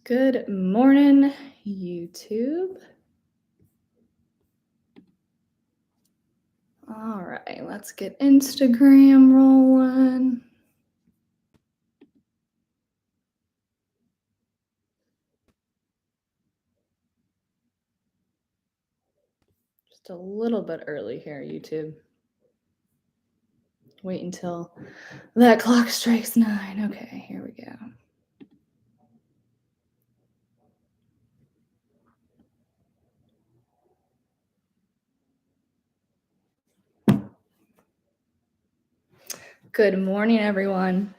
Good morning, YouTube. All right, let's get Instagram rolling. Just a little bit early here, YouTube. Wait until that clock strikes 9. Okay, here we go. Good morning, everyone.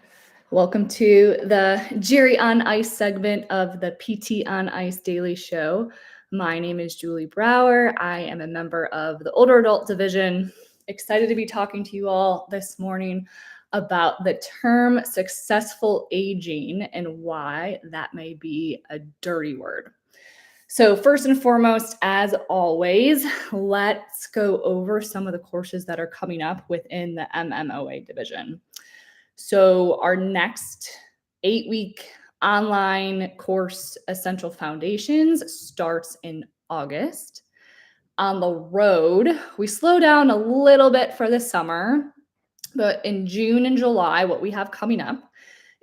Welcome to the Jerry on Ice segment of the PT on Ice Daily Show. My name is Julie Brower. I am a member of the Older Adult Division. Excited to be talking to you all this morning about the term successful aging and why that may be a dirty word. So first and foremost, as always, let's go over some of the courses that are coming up within the MMOA division. So our next 8-week online course, Essential Foundations, starts in August. On the road, we slow down a little bit for the summer, but in June and July, what we have coming up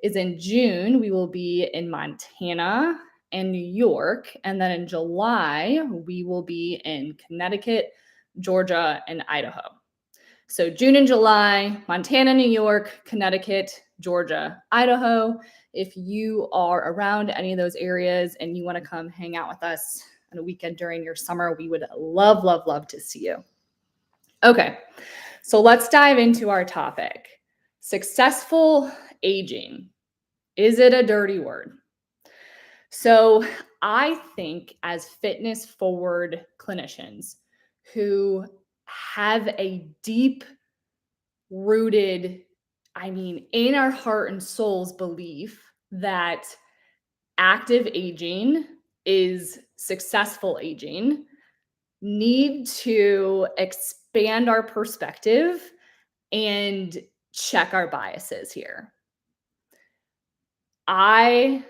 is in June, we will be in Montana and New York. And then in July, we will be in Connecticut, Georgia, and Idaho. So June and July, Montana, New York, Connecticut, Georgia, Idaho. If you are around any of those areas and you want to come hang out with us on a weekend during your summer, we would love, love, love to see you. Okay, so let's dive into our topic. Successful aging. Is it a dirty word? So I think as fitness forward clinicians who have a deep rooted, in our heart and soul's belief that active aging is successful aging, need to expand our perspective and check our biases here. I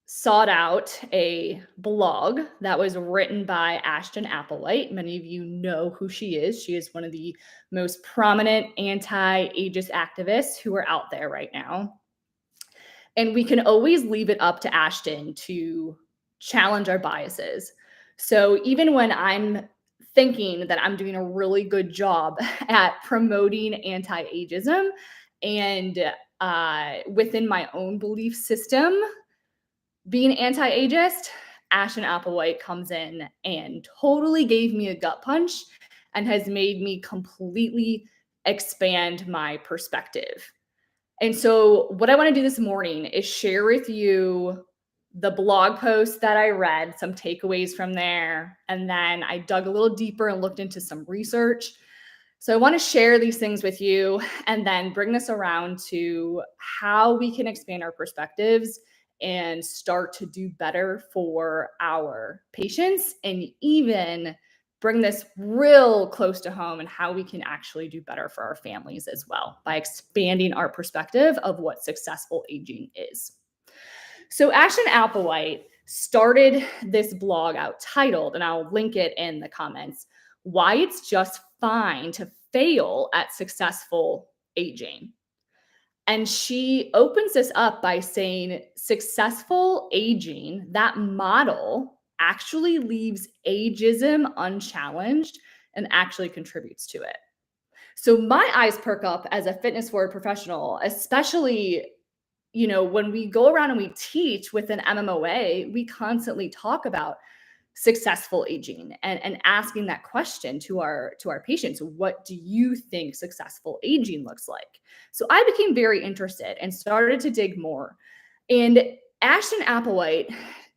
sought out a blog that was written by Ashton Applewhite. Many of you know who she is. She is one of the most prominent anti-ageist activists who are out there right now. And we can always leave it up to Ashton to challenge our biases. So even when I'm thinking that I'm doing a really good job at promoting anti-ageism and within my own belief system, being anti-ageist, Ashton Applewhite comes in and totally gave me a gut punch and has made me completely expand my perspective. And so what I want to do this morning is share with you the blog post that I read, some takeaways from there, and then I dug a little deeper and looked into some research. So I want to share these things with you and then bring this around to how we can expand our perspectives and start to do better for our patients, and even bring this real close to home and how we can actually do better for our families as well by expanding our perspective of what successful aging is. So Ashton Applewhite started this blog out titled, and I'll link it in the comments, Why It's Just Fine to Fail at Successful Aging. And she opens this up by saying successful aging, that model actually leaves ageism unchallenged and actually contributes to it. So my eyes perk up as a fitness forward professional, especially, when we go around and we teach within MMOA, we constantly talk about successful aging and asking that question to our patients. What do you think successful aging looks like? So I became very interested and started to dig more. And Ashton Applewhite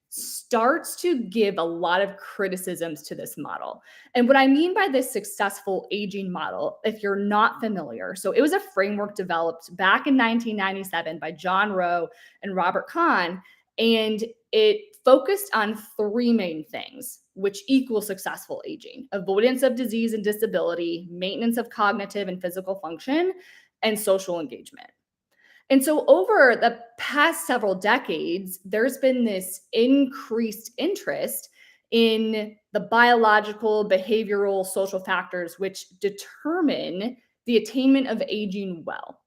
starts to give a lot of criticisms to this model. And what I mean by this successful aging model, if you're not familiar, so it was a framework developed back in 1997 by John Rowe and Robert Kahn, and it focused on 3 main things, which equal successful aging: avoidance of disease and disability, maintenance of cognitive and physical function, and social engagement. And so, over the past several decades, there's been this increased interest in the biological, behavioral, social factors which determine the attainment of aging well,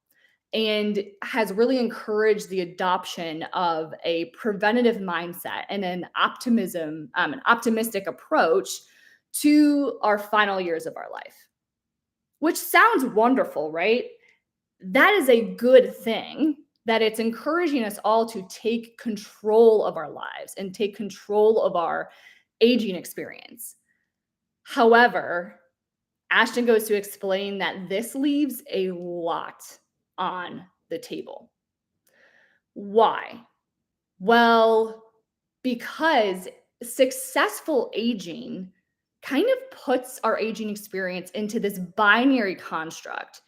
and has really encouraged the adoption of a preventative mindset and an optimistic approach to our final years of our life, which sounds wonderful, right? That is a good thing, that it's encouraging us all to take control of our lives and take control of our aging experience. However, Ashton goes to explain that this leaves a lot on the table. Why? Well, because successful aging kind of puts our aging experience into this binary construct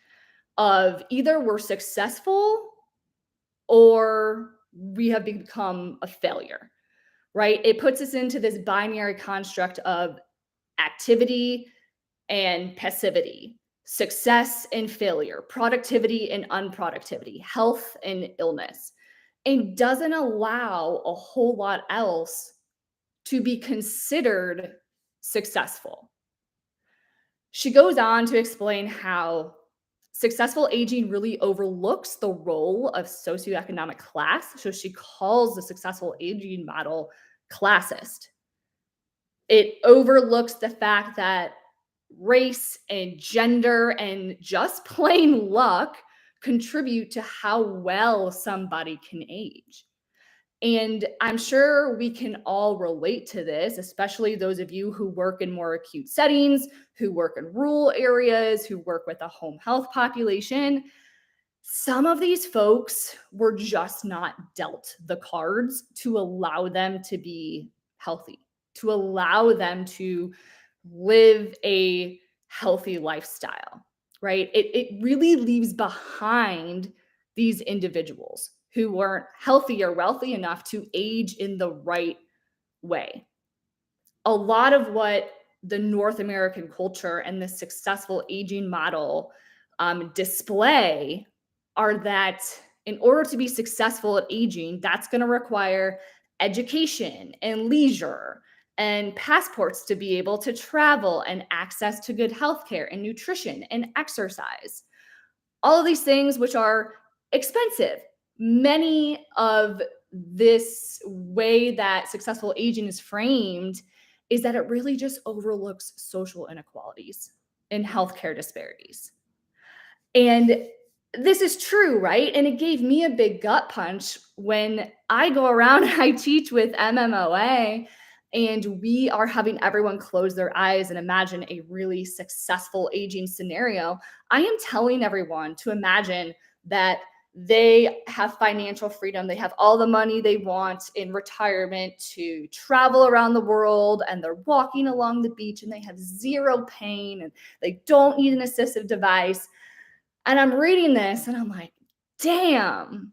of either we're successful or we have become a failure, right? It puts us into this binary construct of activity and passivity, success and failure, productivity and unproductivity, health and illness, and doesn't allow a whole lot else to be considered successful. She goes on to explain how successful aging really overlooks the role of socioeconomic class. So she calls the successful aging model classist. It overlooks the fact that race and gender and just plain luck contribute to how well somebody can age. And I'm sure we can all relate to this, especially those of you who work in more acute settings, who work in rural areas, who work with a home health population. Some of these folks were just not dealt the cards to allow them to be healthy, to allow them to live a healthy lifestyle, right? It really leaves behind these individuals who weren't healthy or wealthy enough to age in the right way. A lot of what the North American culture and the successful aging model display are that in order to be successful at aging, that's going to require education and leisure and passports to be able to travel and access to good healthcare and nutrition and exercise. All of these things which are expensive. Many of this way that successful aging is framed is that it really just overlooks social inequalities and healthcare disparities. And this is true, right? And it gave me a big gut punch when I go around and I teach with MMOA and we are having everyone close their eyes and imagine a really successful aging scenario. I am telling everyone to imagine that they have financial freedom. They have all the money they want in retirement to travel around the world, and they're walking along the beach and they have zero pain and they don't need an assistive device. And I'm reading this and I'm like, damn,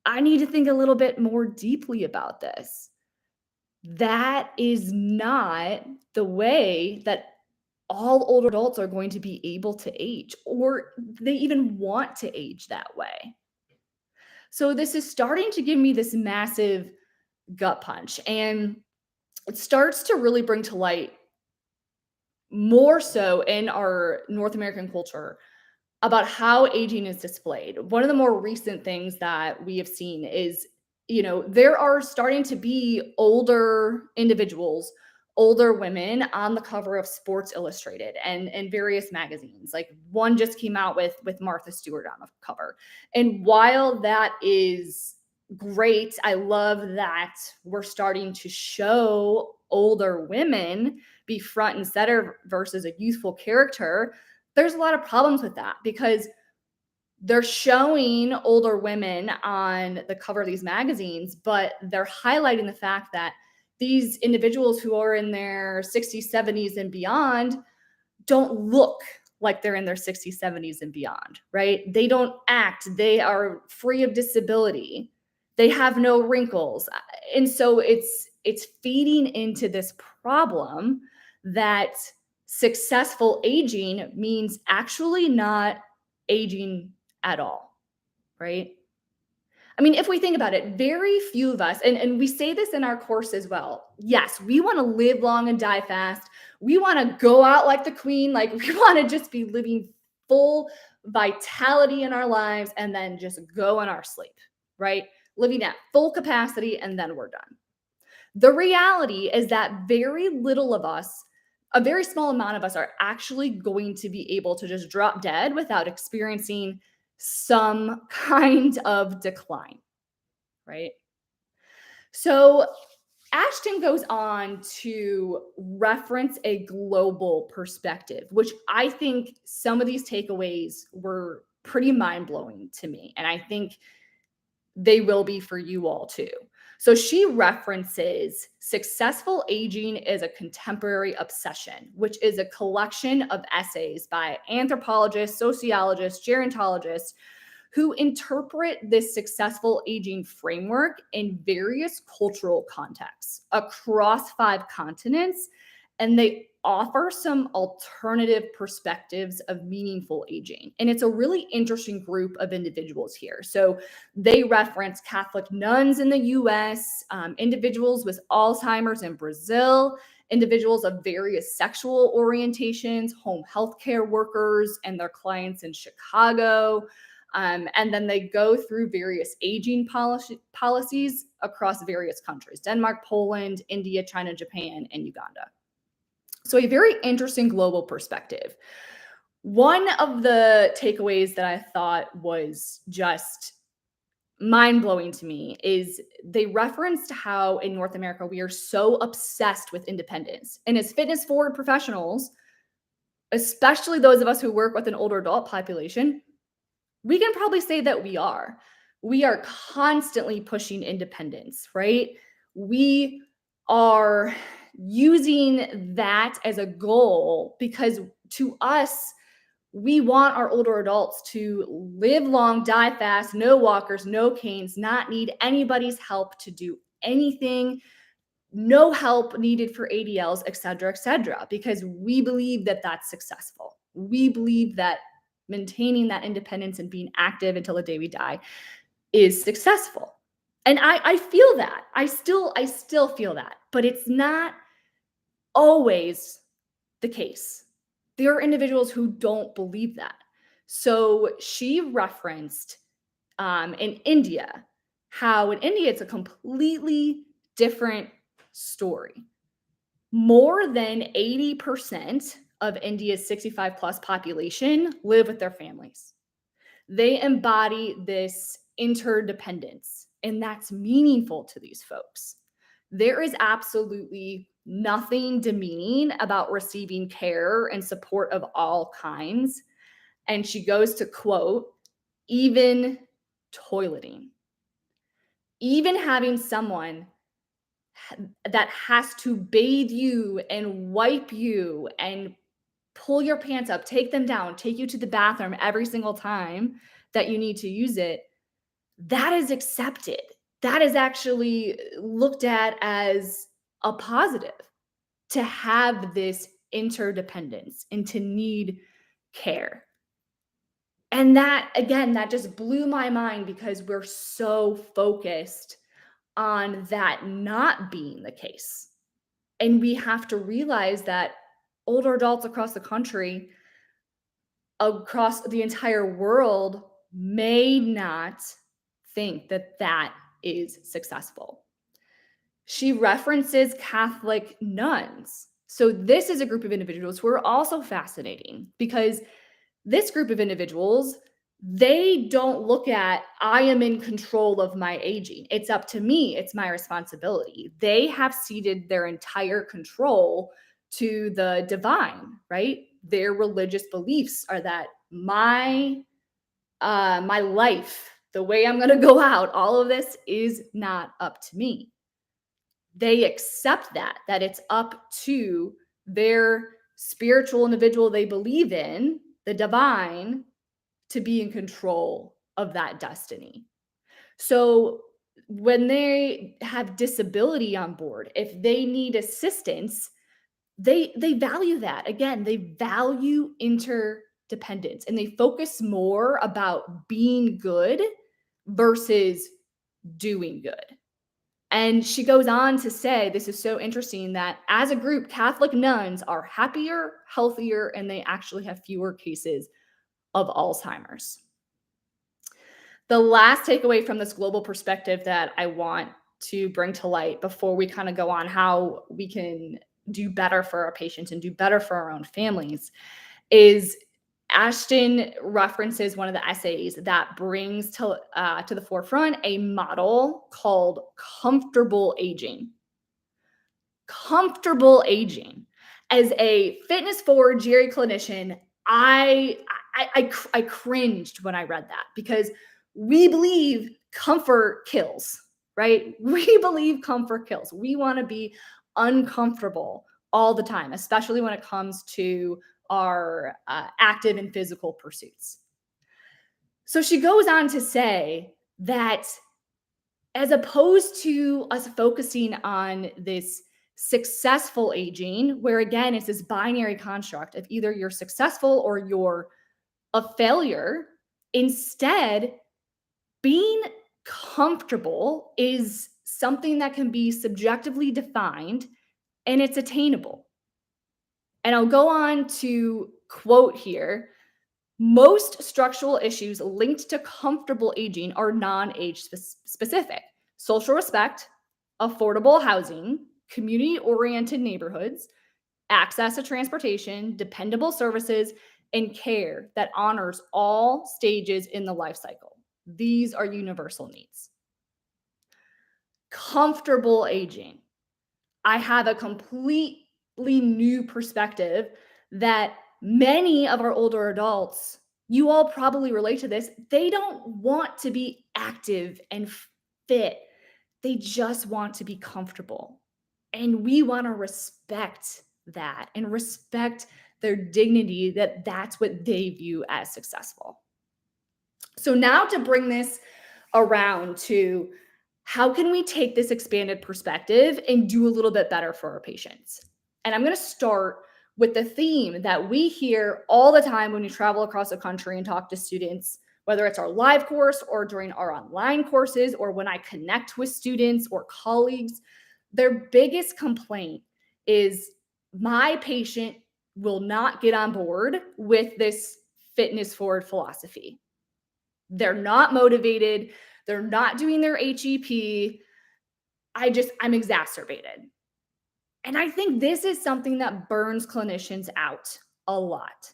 I need to think a little bit more deeply about this. That is not the way that all older adults are going to be able to age, or they even want to age that way. So this is starting to give me this massive gut punch. And it starts to really bring to light more so in our North American culture about how aging is displayed. One of the more recent things that we have seen is, there are starting to be older individuals, older women on the cover of Sports Illustrated and various magazines. Like one just came out with Martha Stewart on the cover. And while that is great, I love that we're starting to show older women be front and center versus a youthful character. There's a lot of problems with that because they're showing older women on the cover of these magazines, but they're highlighting the fact that these individuals who are in their 60s, 70s, and beyond don't look like they're in their 60s, 70s, and beyond, right? They don't act, they are free of disability, they have no wrinkles. And so it's feeding into this problem that successful aging means actually not aging at all, right? I mean, if we think about it, very few of us, and we say this in our course as well. Yes, we want to live long and die fast. We want to go out like the queen. Like we want to just be living full vitality in our lives and then just go in our sleep, right? Living at full capacity and then we're done. The reality is that very little of us, a very small amount of us, are actually going to be able to just drop dead without experiencing some kind of decline, right? So Ashton goes on to reference a global perspective, which I think some of these takeaways were pretty mind blowing to me. And I think they will be for you all too. So she references Successful Aging is a Contemporary Obsession, which is a collection of essays by anthropologists, sociologists, gerontologists who interpret this successful aging framework in various cultural contexts across 5 continents. And they offer some alternative perspectives of meaningful aging. And it's a really interesting group of individuals here. So they reference Catholic nuns in the US, individuals with Alzheimer's in Brazil, individuals of various sexual orientations, home healthcare workers and their clients in Chicago. And then they go through various aging policies across various countries: Denmark, Poland, India, China, Japan, and Uganda. So a very interesting global perspective. One of the takeaways that I thought was just mind blowing to me is they referenced how in North America we are so obsessed with independence. And as fitness forward professionals, especially those of us who work with an older adult population, we can probably say that we are. We are constantly pushing independence, right? We are using that as a goal because to us, we want our older adults to live long, die fast, no walkers, no canes, not need anybody's help to do anything, no help needed for ADLs, et cetera, because we believe that that's successful. We believe that maintaining that independence and being active until the day we die is successful. And I feel that. I still feel that, but it's not always the case. There are individuals who don't believe that. So she referenced in India, how in India it's a completely different story. More than 80% of India's 65 plus population live with their families. They embody this interdependence, and that's meaningful to these folks. There is absolutely nothing demeaning about receiving care and support of all kinds. And she goes to quote, even toileting, even having someone that has to bathe you and wipe you and pull your pants up, take them down, take you to the bathroom every single time that you need to use it, that is accepted. That is actually looked at as a positive, to have this interdependence and to need care. And that, again, that just blew my mind because we're so focused on that not being the case. And we have to realize that older adults across the country, across the entire world, may not think that that is successful. She references Catholic nuns. So this is a group of individuals who are also fascinating because this group of individuals, they don't look at, I am in control of my aging. It's up to me. It's my responsibility. They have ceded their entire control to the divine, right? Their religious beliefs are that my life, the way I'm going to go out, all of this is not up to me. They accept that it's up to their spiritual individual they believe in, the divine, to be in control of that destiny. So when they have disability on board, if they need assistance, they value that. Again, they value interdependence and they focus more about being good versus doing good. And she goes on to say, this is so interesting, that as a group, Catholic nuns are happier, healthier, and they actually have fewer cases of Alzheimer's. The last takeaway from this global perspective that I want to bring to light before we kind of go on how we can do better for our patients and do better for our own families is Ashton references one of the essays that brings to the forefront a model called comfortable aging. Comfortable aging. As a fitness forward Jerry clinician, I cringed when I read that, because we believe comfort kills, right? We believe comfort kills. We want to be uncomfortable all the time, especially when it comes to our active and physical pursuits. So she goes on to say that as opposed to us focusing on this successful aging, where again, it's this binary construct of either you're successful or you're a failure, instead, being comfortable is something that can be subjectively defined and it's attainable. And I'll go on to quote here: most structural issues linked to comfortable aging are non-age specific. Social respect, affordable housing, community-oriented neighborhoods, access to transportation, dependable services, and care that honors all stages in the life cycle. These are universal needs. Comfortable aging. I have a completely new perspective that many of our older adults, you all probably relate to this, they don't want to be active and fit. They just want to be comfortable. And we want to respect that and respect their dignity, that that's what they view as successful. So now to bring this around to how can we take this expanded perspective and do a little bit better for our patients? And I'm going to start with the theme that we hear all the time when we travel across the country and talk to students, whether it's our live course or during our online courses or when I connect with students or colleagues. Their biggest complaint is my patient will not get on board with this fitness forward philosophy. They're not motivated. They're not doing their HEP. I'm exacerbated. And I think this is something that burns clinicians out a lot.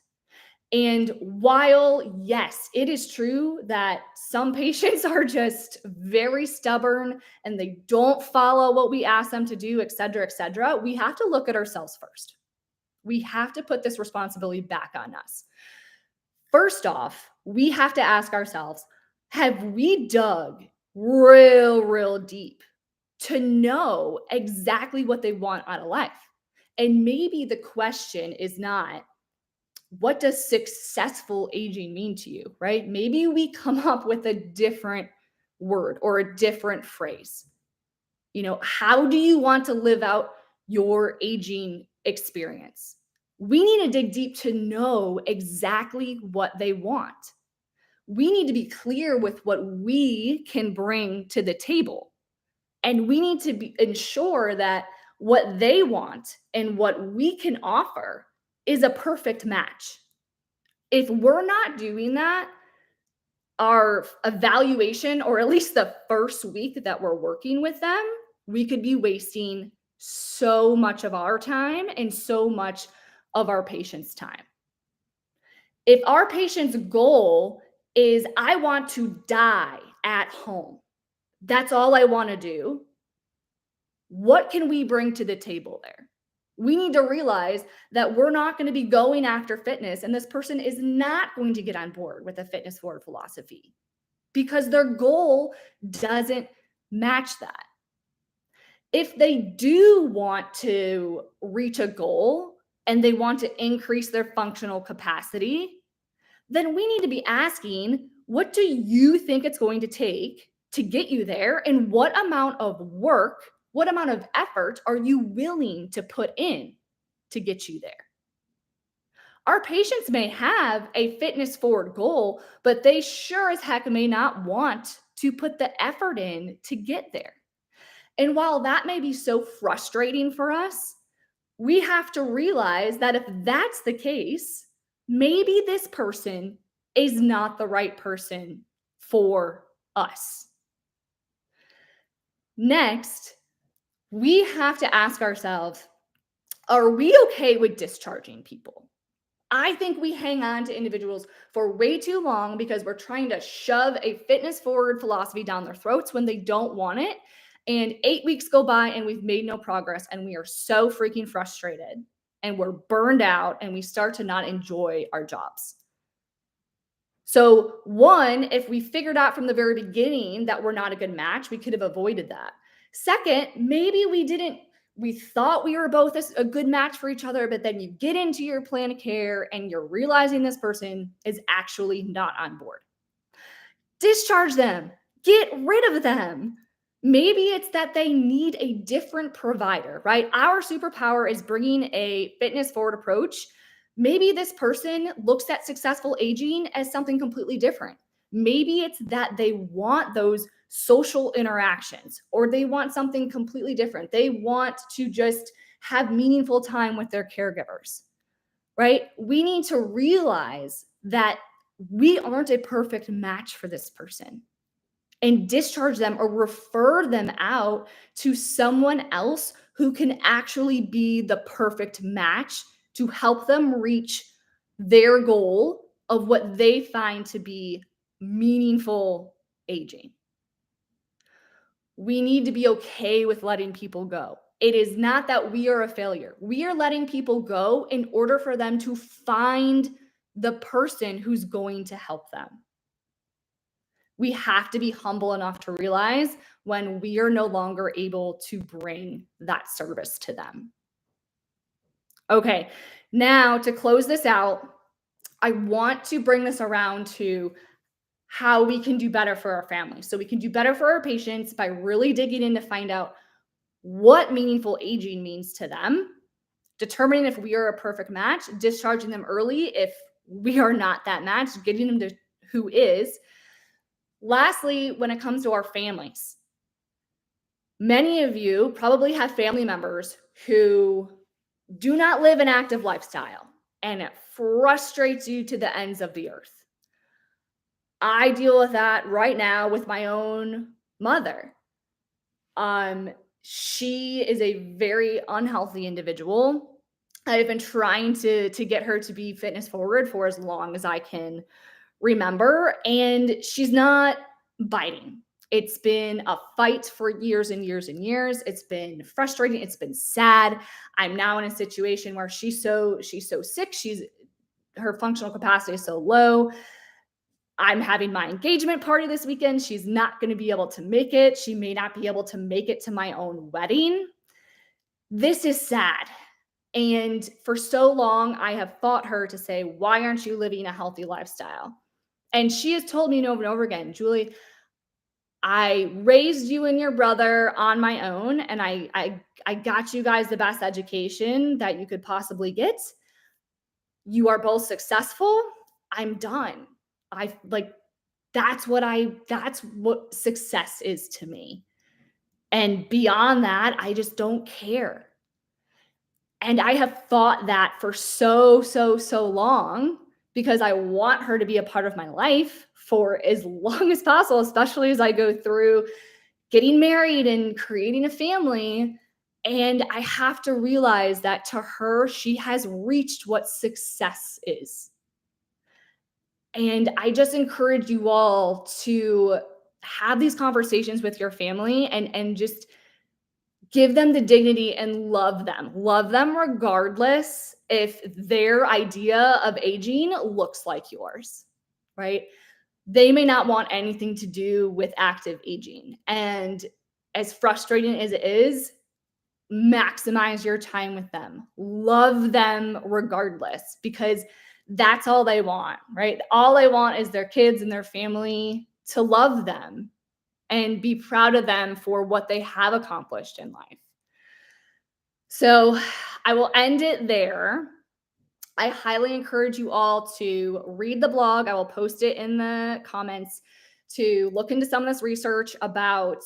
And while, yes, it is true that some patients are just very stubborn and they don't follow what we ask them to do, et cetera, we have to look at ourselves first. We have to put this responsibility back on us. First off, we have to ask ourselves, have we dug real deep to know exactly what they want out of life? And maybe the question is not, what does successful aging mean to you, right? Maybe we come up with a different word or a different phrase. How do you want to live out your aging experience? We need to dig deep to know exactly what they want. We need to be clear with what we can bring to the table. And we need to ensure that what they want and what we can offer is a perfect match. If we're not doing that, our evaluation, or at least the first week that we're working with them, we could be wasting so much of our time and so much of our patient's time. If our patient's goal is, I want to die at home, that's all I want to do, what can we bring to the table there? We need to realize that we're not going to be going after fitness, and this person is not going to get on board with a fitness forward philosophy because their goal doesn't match that. If they do want to reach a goal and they want to increase their functional capacity, then we need to be asking, what do you think it's going to take to get you there? And what amount of work, what amount of effort are you willing to put in to get you there? Our patients may have a fitness forward goal, but they sure as heck may not want to put the effort in to get there. And while that may be so frustrating for us, we have to realize that if that's the case, maybe this person is not the right person for us. Next, we have to ask ourselves, are we okay with discharging people? I think we hang on to individuals for way too long because we're trying to shove a fitness forward philosophy down their throats when they don't want it. And 8 weeks go by and we've made no progress, and we are so freaking frustrated and we're burned out and we start to not enjoy our jobs. So, one, if we figured out from the very beginning that we're not a good match, we could have avoided that. Second, maybe we thought we were both a good match for each other, but then you get into your plan of care and you're realizing this person is actually not on board. Discharge them, get rid of them. Maybe it's that they need a different provider, right? Our superpower is bringing a fitness forward approach. Maybe this person looks at successful aging as something completely different. Maybe it's that they want those social interactions or they want something completely different. They want to just have meaningful time with their caregivers, right? We need to realize that we aren't a perfect match for this person and discharge them or refer them out to someone else who can actually be the perfect match to help them reach their goal of what they find to be meaningful aging. We need to be okay with letting people go. It is not that we are a failure. We are letting people go in order for them to find the person who's going to help them. We have to be humble enough to realize when we are no longer able to bring that service to them. Okay, now to close this out, I want to bring this around to how we can do better for our families. So we can do better for our patients by really digging in to find out what meaningful aging means to them, determining if we are a perfect match, discharging them early if we are not that match, getting them to who is. Lastly, when it comes to our families, many of you probably have family members who do not live an active lifestyle, and it frustrates you to the ends of the earth. I deal with that right now with my own mother. She is a very unhealthy individual. I've been trying to get her to be fitness forward for as long as I can remember, and she's not biting. It's been a fight for years and years and years. It's been frustrating. It's been sad. I'm now in a situation where she's so sick. Her functional capacity is so low. I'm having my engagement party this weekend. She's not going to be able to make it. She may not be able to make it to my own wedding. This is sad. And for so long, I have fought her to say, why aren't you living a healthy lifestyle? And she has told me over and over again, Julie, I raised you and your brother on my own, and I got you guys the best education that you could possibly get. You are both successful. I'm done. I like that's what success is to me. And beyond that, I just don't care. And I have thought that for so long because I want her to be a part of my life for as long as possible, especially as I go through getting married and creating a family. And I have to realize that to her, she has reached what success is. And I just encourage you all to have these conversations with your family and just give them the dignity and love them. Love them regardless if their idea of aging looks like yours, right? They may not want anything to do with active aging. And as frustrating as it is, maximize your time with them. Love them regardless because that's all they want, right? All they want is their kids and their family to love them and be proud of them for what they have accomplished in life. So I will end it there. I highly encourage you all to read the blog. I will post it in the comments to look into some of this research about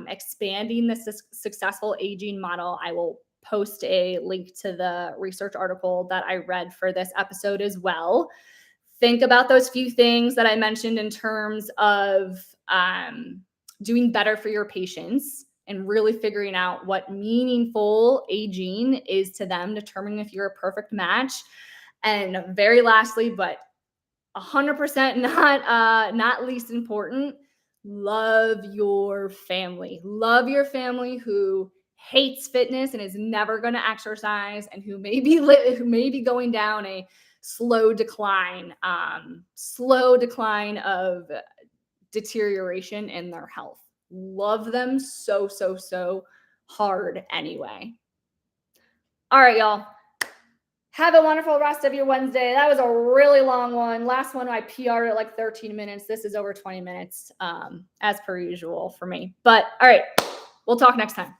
expanding the successful aging model. I will post a link to the research article that I read for this episode as well. Think about those few things that I mentioned in terms of doing better for your patients and really figuring out what meaningful aging is to them, determining if you're a perfect match. And very lastly, but 100% not least important, love your family. Love your family who hates fitness and is never going to exercise, and who may be going down a slow decline of deterioration in their health. Love them so hard anyway. All right, y'all. Have a wonderful rest of your Wednesday. That was a really long one. Last one, I PR'd at like 13 minutes. This is over 20 minutes, as per usual for me. But all right, we'll talk next time.